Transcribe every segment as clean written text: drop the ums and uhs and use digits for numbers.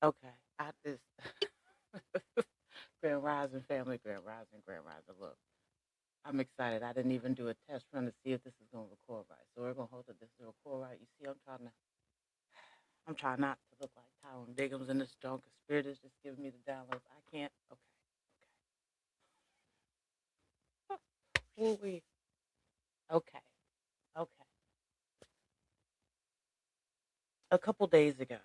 Okay. I just Grand Rising family, Grand Rising, Grand Rising. Look, I'm excited. I didn't even do a test run to see if this is gonna record right. So we're gonna hope that this is record right. You see, I'm trying not to look like Tyrone Biggums in this junk. Spirit is just giving me the downloads. I can't. Okay. Ooh-wee. Okay. Okay. A couple days ago,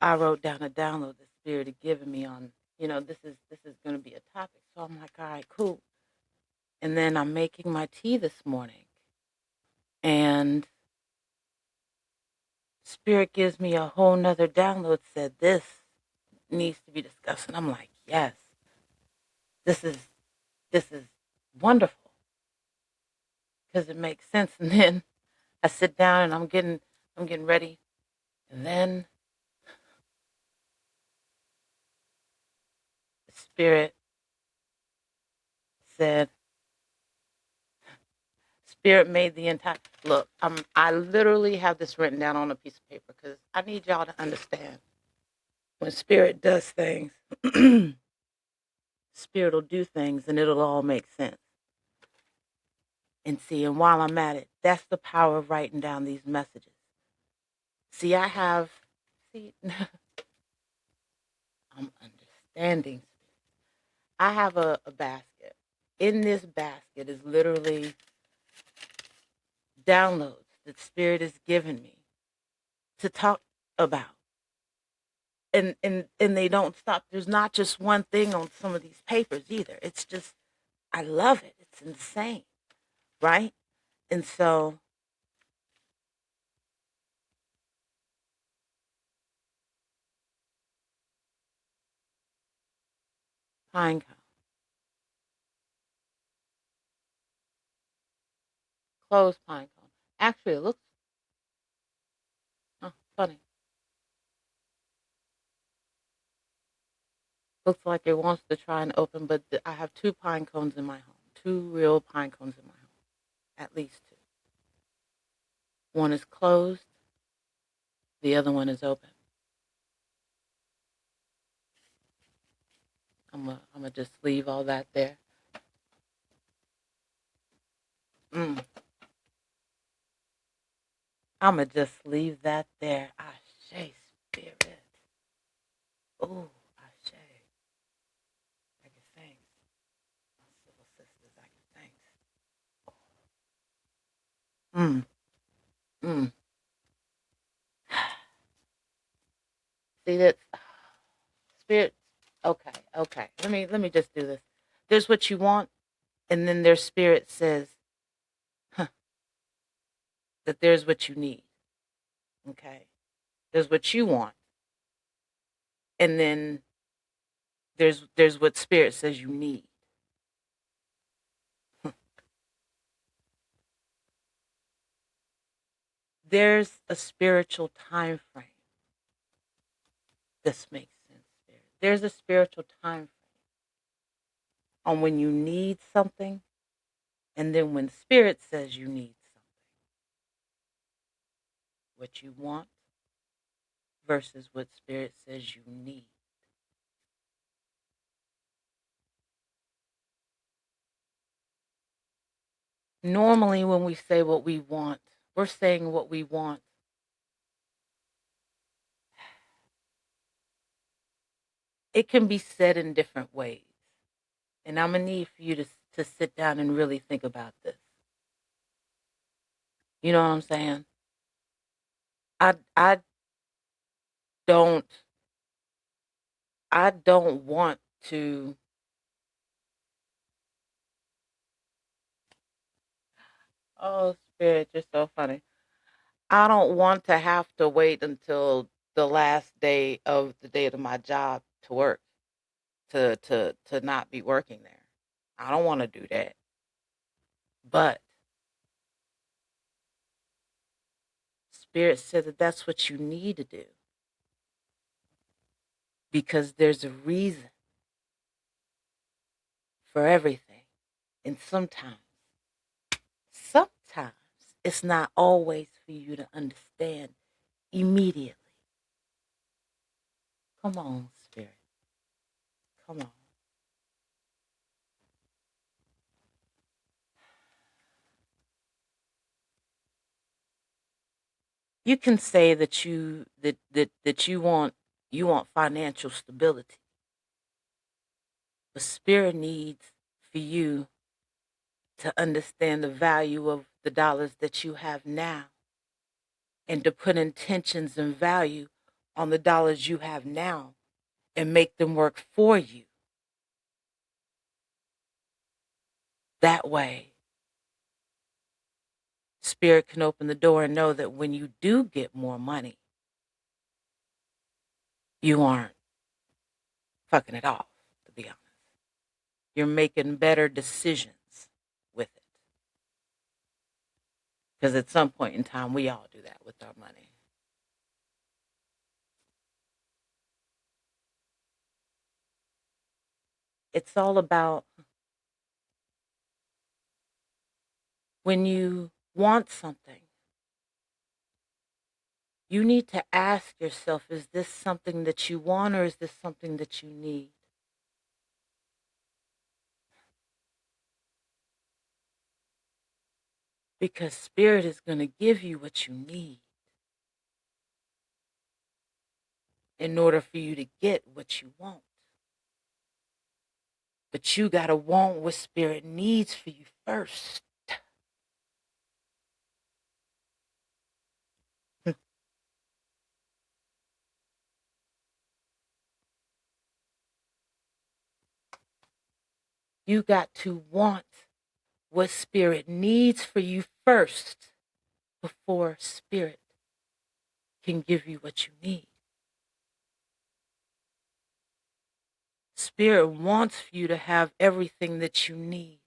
I wrote down a download the Spirit had given me on. This is gonna be a topic. So I'm like, all right, cool. And then I'm making my tea this morning, and Spirit gives me a whole nother download, said this needs to be discussed. And I'm like, yes, this is this is wonderful because it makes sense. And then I sit down and I'm getting ready. And then the Spirit said, Spirit made the entire look. I literally have this written down on a piece of paper because I need y'all to understand when Spirit does things, Spirit will do things and it'll all make sense. And see, and while I'm at it, that's the power of writing down these messages. See, see, I'm understanding. I have a basket. In this basket is literally downloads that Spirit has given me to talk about. And they don't stop. There's not just one thing on some of these papers either. It's just I love it. It's insane, right? And so pine cone, closed pine cone. Actually, it looks funny. Looks like it wants to try and open, but I have two pine cones in my home. Two real pine cones in my home, at least two. One is closed, the other one is open. I'm gonna just leave all that there. Mm. I'm gonna just leave that there. Ashe, Spirit. Oh, Ashe. I give thanks. My civil sisters, I give thanks. Mm, mm. See that Spirit? Okay, okay. Let me just do this. There's what you want, and then their Spirit says huh, that there's what you need. Okay, there's what you want, and then there's what Spirit says you need. There's a spiritual time frame. This makes sense, Spirit. There's a spiritual time frame on when you need something, and then when Spirit says you need something, what you want versus what Spirit says you need. Normally, when we say what we want, we're saying what we want. It can be said in different ways. And I'm going to need for you to sit down and really think about this. You know what I'm saying? I don't I don't want to. Oh, Spirit, you're so funny. I don't want to have to wait until the last day of the day of my job to work to not be working there. I don't want to do that. But Spirit said that that's what you need to do because there's a reason for everything. And sometimes it's not always for you to understand immediately. Come on, Spirit. Come on. You can say that you want financial stability, but Spirit needs for you to understand the value of the dollars that you have now and to put intentions and value on the dollars you have now and make them work for you. That way, Spirit can open the door and know that when you do get more money, you aren't fucking it off, to be honest. You're making better decisions with it. Because at some point in time, we all do that with our money. It's all about when you want something, you need to ask yourself, is this something that you want or is this something that you need? Because Spirit is going to give you what you need in order for you to get what you want. But you got to want what Spirit needs for you first. You got to want what Spirit needs for you first before Spirit can give you what you need. Spirit wants for you to have everything that you need.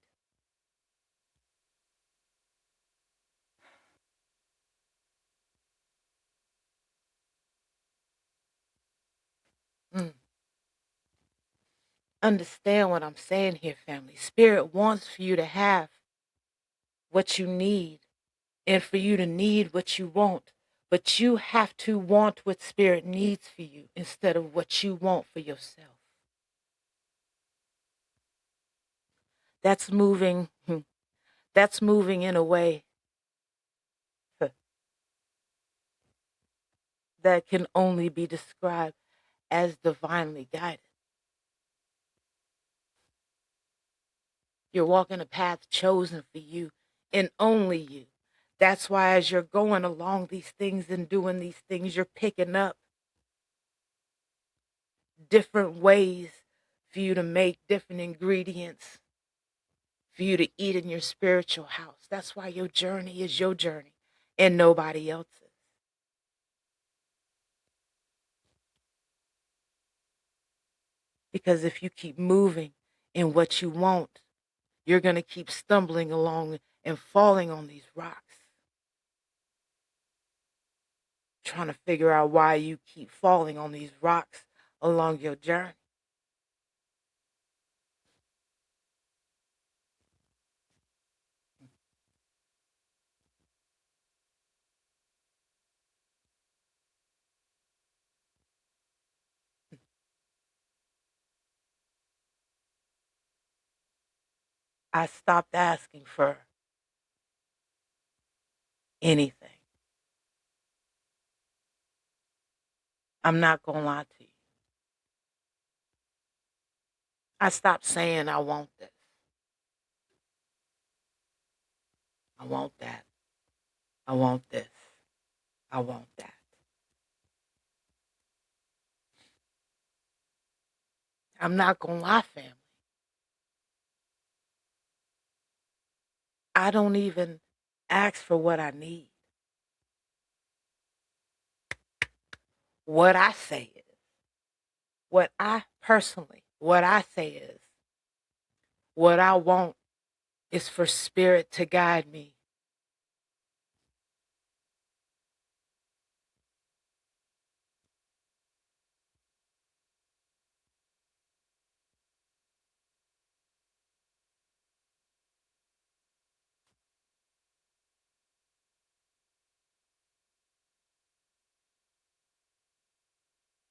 Mm. Understand what I'm saying here, family. Spirit wants for you to have what you need and for you to need what you want. But you have to want what Spirit needs for you instead of what you want for yourself. That's moving. That's moving in a way that can only be described as divinely guided. You're walking a path chosen for you and only you. That's why as you're going along these things and doing these things, you're picking up different ways for you to make different ingredients for you to eat in your spiritual house. That's why your journey is your journey and nobody else's. Because if you keep moving in what you want, you're going to keep stumbling along and falling on these rocks, trying to figure out why you keep falling on these rocks along your journey. I stopped asking for anything. I'm not going to lie to you. I stopped saying, I want this. I want that. I want this. I want that. I'm not going to lie, family. I don't even ask for what I need. What I say is, what I say is, what I want is for Spirit to guide me.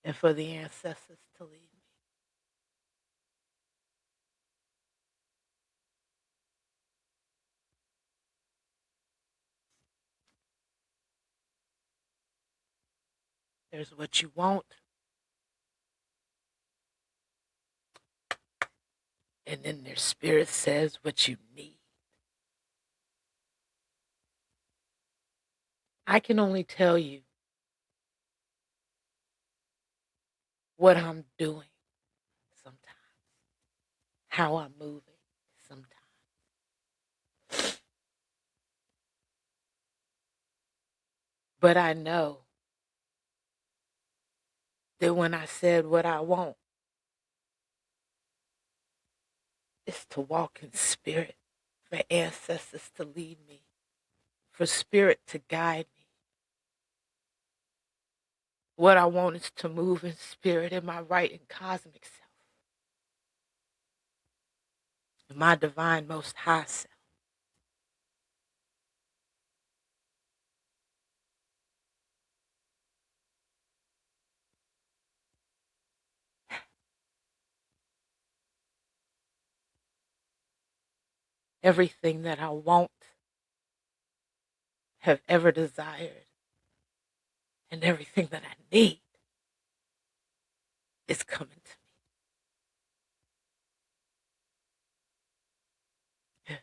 and for the ancestors to lead me. There's what you want, and then their spirit says what you need. I can only tell you what I'm doing sometimes, how I'm moving sometimes. But I know that when I said what I want, is to walk in spirit, for ancestors to lead me, for spirit to guide me. What I want is to move in spirit in my right and cosmic self, in my divine most high self. Everything that I want, have ever desired, and everything that I need is coming to me.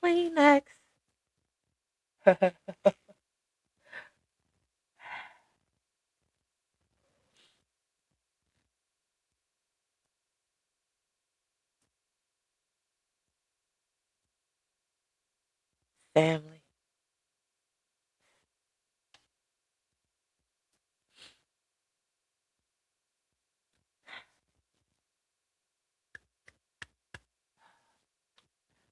Kleenex. Family.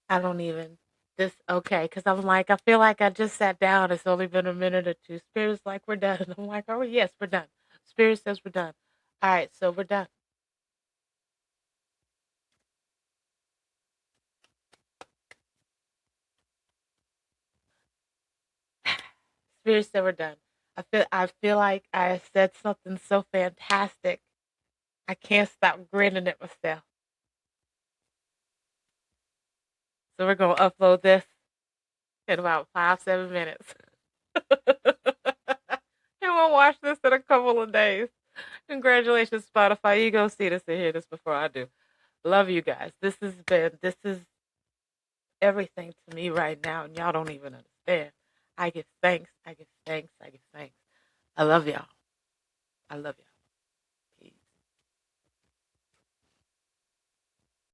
I don't even this okay, because I'm like, I feel like I just sat down. It's only been a minute or two. Spirit's like, we're done. I'm like, oh yes, we're done. Spirit says we're done. All right, so we're done. Spirit said we're done. I feel like I said something so fantastic. I can't stop grinning at myself. So we're gonna upload this in about 5-7 minutes. And we'll watch this in a couple of days. Congratulations, Spotify. You go see this and hear this before I do. Love you guys. This is everything to me right now, and y'all don't even understand. I give thanks. I give thanks. I give thanks. I love y'all. I love y'all.